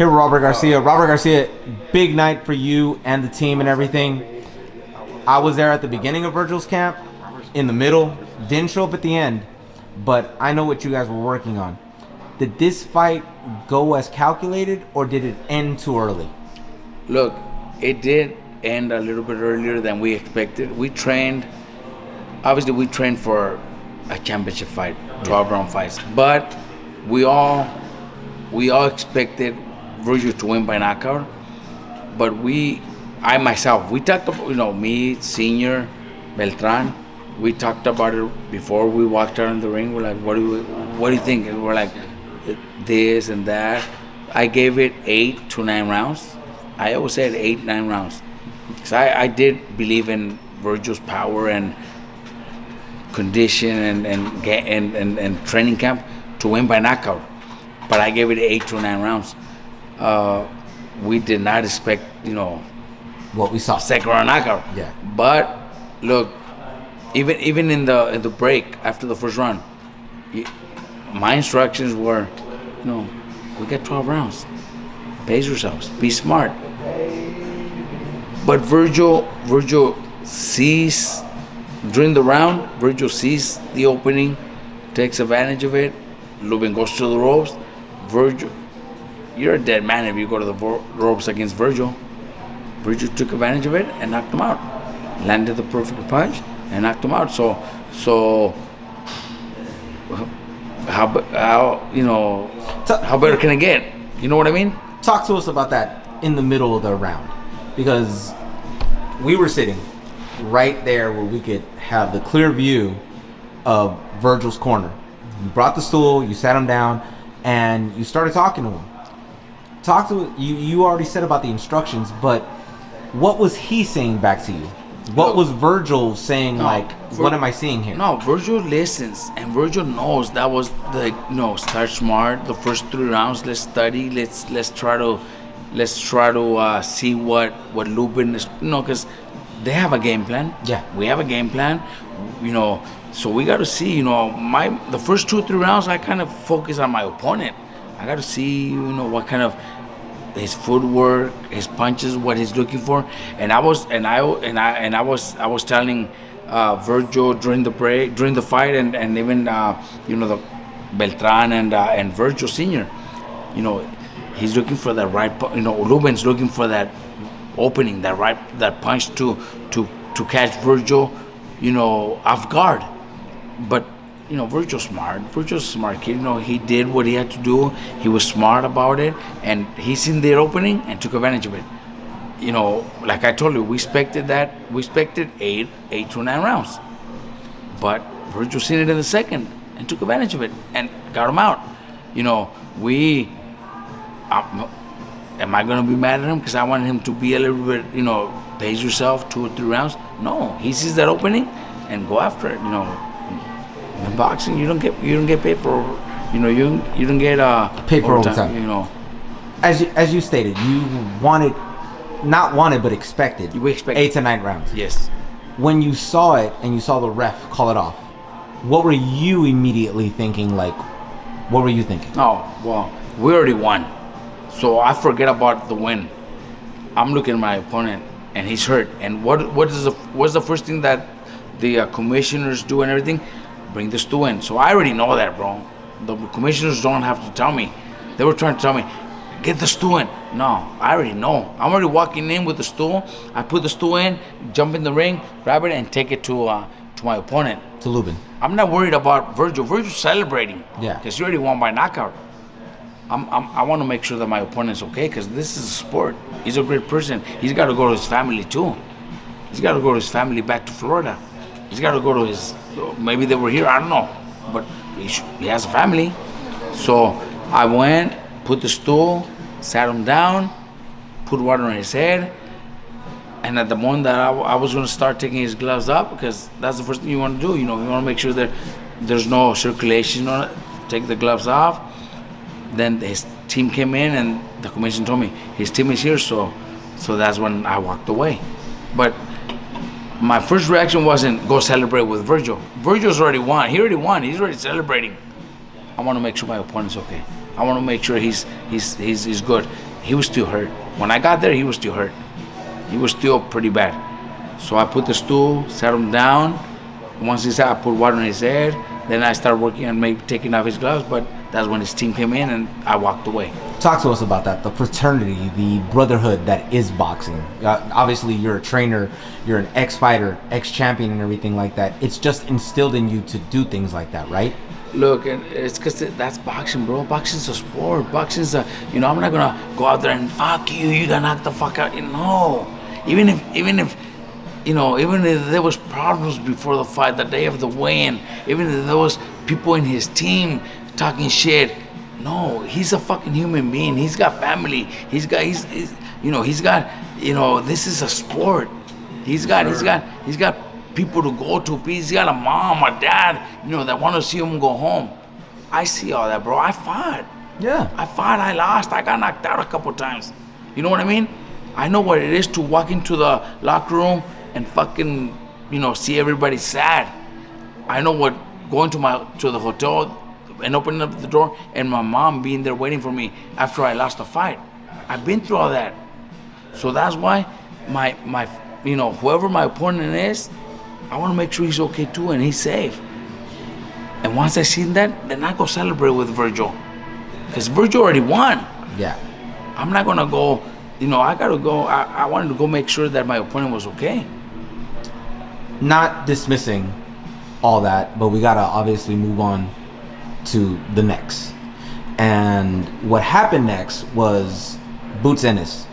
Here with Robert Garcia. Robert Garcia, big night for you and the team and everything. I was there at the beginning of Vergil's camp, in the middle, didn't show up at the end, but I know what you guys were working on. Did this fight go as calculated, or did it end too early? Look, it did end a little bit earlier than we expected. We trained for a championship fight, 12-round fights, but we all expected Vergil to win by knockout. But I myself, we talked about, me, Senior, Beltran, we talked about it before we walked out in the ring. We're like, what do you think? And we're like, this and that. I gave it 8 to 9 rounds. I always said 8, 9 rounds. Because I did believe in Vergil's power and condition and training camp to win by knockout. But I gave it 8 to 9 rounds. We did not expect, what we saw. Second round knockout. Yeah. But look, even in the break after the first round, my instructions were, we got 12 rounds. Pace yourselves. Be smart. But Vergil sees during the round. Vergil sees the opening, takes advantage of it. Lubin goes to the ropes. Vergil, you're a dead man if you go to the ropes against Vergil. Vergil took advantage of it and knocked him out. Landed the perfect punch and knocked him out. So how better can it get? You know what I mean? Talk to us about that in the middle of the round, because we were sitting right there where we could have the clear view of Vergil's corner. You brought the stool, you sat him down, and you started talking to him. You already said about the instructions, but what was he saying back to you? What was Vergil saying? What am I seeing here? No, Vergil listens, and Vergil knows that was start smart. The first 3 rounds, let's study. Let's try to see what Lubin is. Because they have a game plan. Yeah, we have a game plan. So we got to see. The first 2-3 rounds, I kind of focus on my opponent. I got to see, what kind of his footwork, his punches, what he's looking for, and I was telling Vergil during the fight, and even the Beltran and Vergil Sr. He's looking for that right. Lubin's looking for that opening, that punch to catch Vergil, off guard, but. Vergil's smart. Vergil's a smart kid. He did what he had to do. He was smart about it, and he seen the opening and took advantage of it. Like I told you, we expected that. We expected 8 to 9 rounds, but Vergil seen it in the second and took advantage of it and got him out. Am I gonna be mad at him because I wanted him to be a little bit, pace yourself 2 or 3 rounds? No, he sees that opening and go after it. In boxing, you don't get paid for, you don't get paid for overtime. As you stated, you but expected. We expected 8 to 9 rounds. Yes. When you saw it and you saw the ref call it off, what were you immediately thinking? What were you thinking? Oh well, we already won, so I forget about the win. I'm looking at my opponent, and he's hurt. And what's the first thing that the commissioners do and everything? Bring the stool in. So I already know that, bro. The commissioners don't have to tell me. They were trying to tell me, get the stool in. No, I already know. I'm already walking in with the stool. I put the stool in, jump in the ring, grab it, and take it to my opponent. To Lubin. I'm not worried about Vergil. Vergil's celebrating. Yeah. Because he already won by knockout. I want to make sure that my opponent's okay, because this is a sport. He's a great person. He's got to go to his family too. He's got to go to his family back to Florida. He's got to go to his, maybe they were here, I don't know. But he has a family. So I went, put the stool, sat him down, put water on his head. And at the moment that I was going to start taking his gloves up, because that's the first thing you want to do. You want to make sure that there's no circulation on it. Take the gloves off. Then his team came in, and the commission told me, his team is here, so that's when I walked away. But my first reaction wasn't go celebrate with Vergil. Vergil's already won. He already won. He's already celebrating. I want to make sure my opponent's okay. I want to make sure he's good. he was still hurt. When I got there, he was still hurt. He was still pretty bad. So I put the stool, sat him down. Once he sat, I put water on his head. Then I started working on maybe taking off his gloves, but that's when his team came in and I walked away. Talk to us about that, the fraternity, the brotherhood that is boxing. Obviously, you're a trainer, you're an ex-fighter, ex-champion and everything like that. It's just instilled in you to do things like that, right? Look, it's because that's boxing, bro. Boxing's a sport. Boxing's a, I'm not going to go out there and fuck you, you got knocked the fuck out. No. Even if there was problems before the fight, the day of the weigh-in, even if there was people in his team talking shit, no, he's a fucking human being. He's got family. This is a sport. He's got people to go to. He's got a mom, a dad, that want to see him go home. I see all that, bro. I fought. Yeah. I lost. I got knocked out a couple times. You know what I mean? I know what it is to walk into the locker room and fucking, see everybody sad. I know what going to the hotel and opening up the door and my mom being there waiting for me after I lost the fight. I've been through all that. So that's why my whoever my opponent is, I want to make sure he's okay too and he's safe. And once I see that, then I go celebrate with Vergil. Because Vergil already won. Yeah. I'm not going to go, I got to go. I wanted to go make sure that my opponent was okay. Not dismissing all that, but we got to obviously move on to the next. And what happened next was Boots Ennis,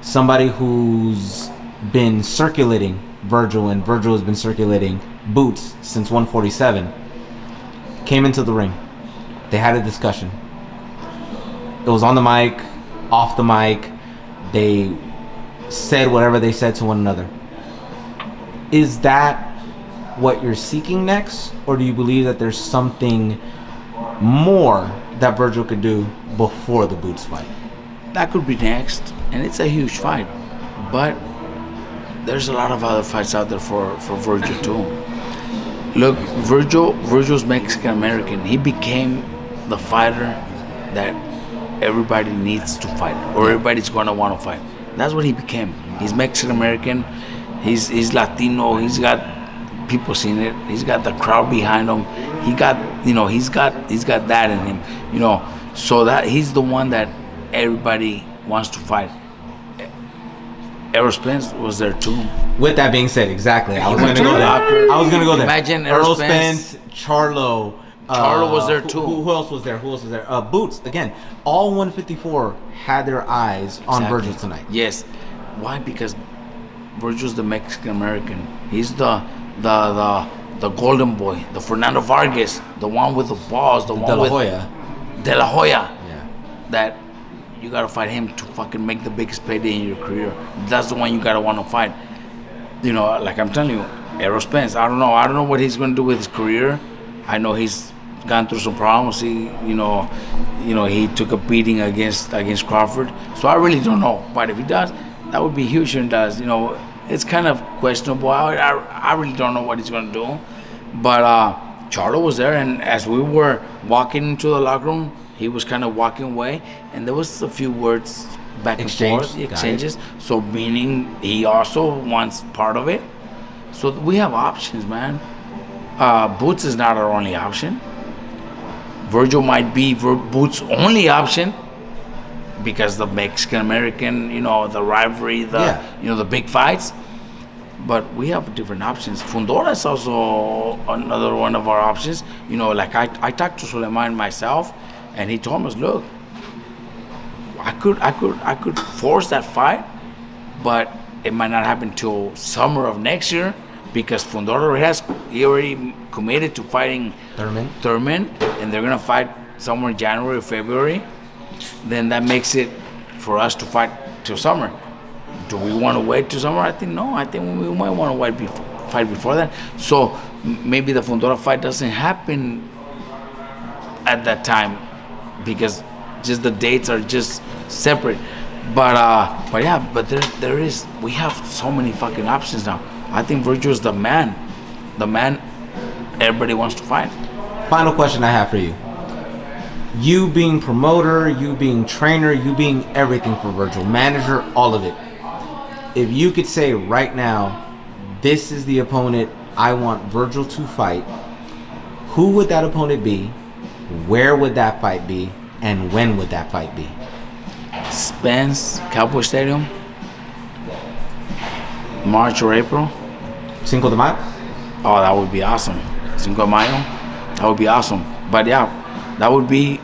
somebody who's been circulating Vergil, and Vergil has been circulating Boots since 147, came into the ring. They had a discussion. It was on the mic, off the mic. They said whatever they said to one another. Is that what you're seeking next, or do you believe that there's something more that Vergil could do before the Boots fight? That could be next, and it's a huge fight. But there's a lot of other fights out there for Vergil too. Look, Vergil's Mexican American. He became the fighter that everybody needs to fight, or everybody's gonna want to fight. That's what he became. He's Mexican American. He's Latino. He's got people seeing it. He's got the crowd behind him. He's got that in him. So that he's the one that everybody wants to fight. Errol Spence was there too. With that being said, exactly. I was going to go there. Imagine Errol Spence, Charlo. Charlo was there too. Who else was there? Boots. Again, all 154 had their eyes on Vergil tonight. Yes. Why? Because Vergil's the Mexican American. He's the golden boy, the Fernando Vargas, the one with the balls, the one De La with Hoya. De La Hoya. Yeah. That you gotta fight him to fucking make the biggest payday in your career. That's the one you gotta want to fight. Like I'm telling you, Errol Spence. I don't know what he's gonna do with his career. I know he's gone through some problems. He took a beating against Crawford. So I really don't know. But if he does, that would be huge. And does it's kind of questionable. I really don't know what he's gonna do. But Charlo was there, and as we were walking into the locker room, he was kind of walking away, and there was a few words back and forth, exchanges. So meaning he also wants part of it. So we have options, man. Boots is not our only option. Vergil might be Boots' only option because the Mexican American, the rivalry, the big fights. But we have different options. Fundora is also another one of our options. Like I talked to Suleiman myself, and he told us, look, I could force that fight, but it might not happen till summer of next year because Fundora he already committed to fighting Thurman, and they're gonna fight somewhere in January or February. Then that makes it for us to fight till summer. Do we want to wait till summer? I think no. I think we might want to fight before that. So maybe the Fundora fight doesn't happen at that time because just the dates are just separate. But we have so many fucking options now. I think Vergil is the man everybody wants to fight. Final question I have for you. You being promoter, you being trainer, you being everything for Vergil, manager, all of it. If you could say right now, this is the opponent I want Vergil to fight, who would that opponent be? Where would that fight be? And when would that fight be? Spence, Cowboy Stadium, March or April. Cinco de Mayo? Oh, that would be awesome. Cinco de Mayo, that would be awesome. But yeah, that would be,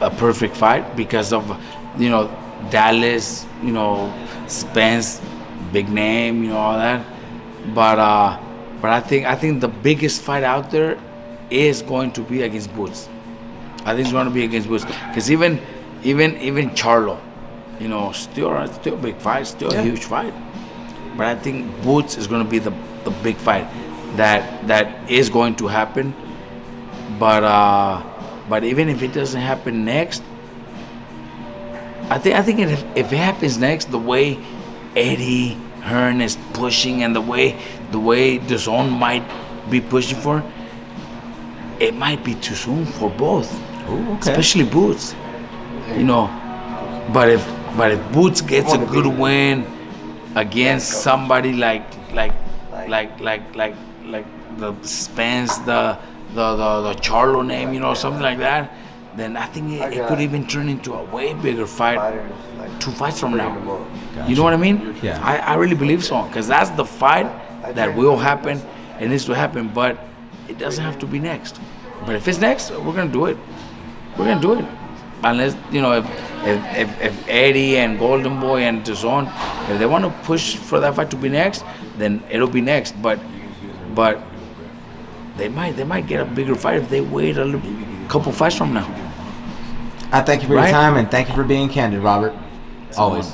a perfect fight because of, Dallas, Spence, big name, all that. But I think the biggest fight out there is going to be against Boots. I think it's going to be against Boots because even Charlo, still a big fight, still a huge fight. But I think Boots is going to be the big fight that is going to happen. But even if it doesn't happen next, I think if it happens next, the way Eddie Hearn is pushing and the way the zone might be pushing for, it might be too soon for both. Ooh, okay. Especially Boots. But if Boots gets a good win against somebody like the Spence, the Charlo name, something like that, then I think it could even turn into a way bigger fight 2 fights from now. Gotcha. You know what I mean? Yeah. I really believe so, because that's the fight that will happen and needs to happen, but it doesn't have to be next. But if it's next, we're gonna do it. We're gonna do it. Unless, if Eddie and Golden Boy and DAZN, if they want to push for that fight to be next, then it'll be next. But they might get a bigger fight if they wait a couple fights from now. I thank you for your time and thank you for being candid, Robert. Always.